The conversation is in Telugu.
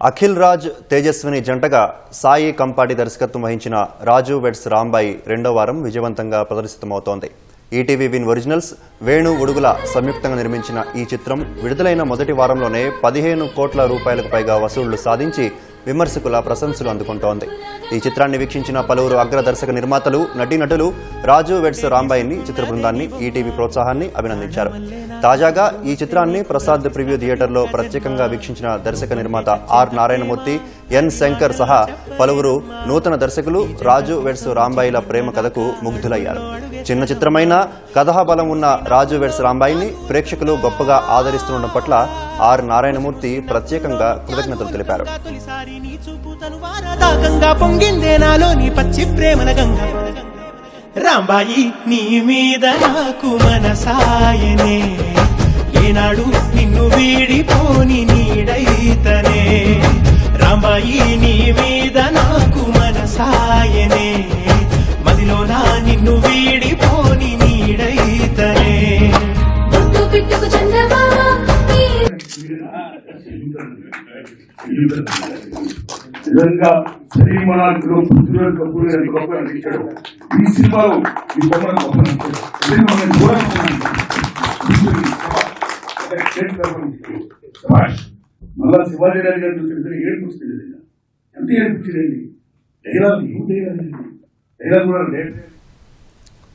అఖిల్ రాజ్ తేజస్విని జంటగా సాయి కంపాటి దర్శకత్వం వహించిన రాజు వెడ్స్ రాంబాయి రెండో వారం విజయవంతంగా ప్రదర్శితమవుతోంది. ETV win originals, Venu Udugula సంయుక్తంగా నిర్మించిన ఈ చిత్రం విడుదలైన మొదటి వారంలోనే 15 కోట్ల రూపాయలకు పైగా వసూళ్లు సాధించి విమర్శకుల ప్రశంసలు అందుకుంటోంది. ఈ చిత్రాన్ని వీక్షించిన పలువురు అగ్ర దర్శక నిర్మాతలు, నటీనటులు రాజు వెడ్స్ రాంబాయిని, చిత్ర బృందాన్ని, ఈటీవీ ప్రోత్సాహాన్ని అభినందించారు. తాజాగా ఈ చిత్రాన్ని ప్రసాద్ ప్రివ్యూ థియేటర్లో ప్రత్యేకంగా వీక్షించిన దర్శక నిర్మాత ఆర్ నారాయణమూర్తి, ఎన్ శంకర్ సహా పలువురు నూతన దర్శకులు రాజు వెడ్స్ రాంబాయిల ప్రేమ కథకు ముగ్ధులయ్యారు. చిన్న చిత్రమైన కథాబలం ఉన్న రాజు వెడ్స్ రాంబాయిని ప్రేక్షకులు గొప్పగా ఆదరిస్తుండడం పట్ల ఆర్ నారాయణమూర్తి ప్రత్యేకంగా కృతజ్ఞతలు తెలిపారు. రాంబాయి నీ మీద నాకు మనసాయనే, ఏనాడు నిన్ను వీడిపోని నీడైతనే. రాంబాయి నీ మీద నాకు మనసాయనే, మదిలోనా నిన్ను వీడిపోని నీడైతనే. నిజంగా సినిమాలో పుట్టినరోజు కపూర్ గారి గొప్ప నటించాడు. ఈ సినిమాలో ఈ బొమ్మను గొప్ప మళ్ళా శివాజీ గారి గారు చూస్తే ఏడుపుస్తుంది. ఎంత ఏడుపుచ్చిందండి డైలాగ్, డైలాగ్ కూడా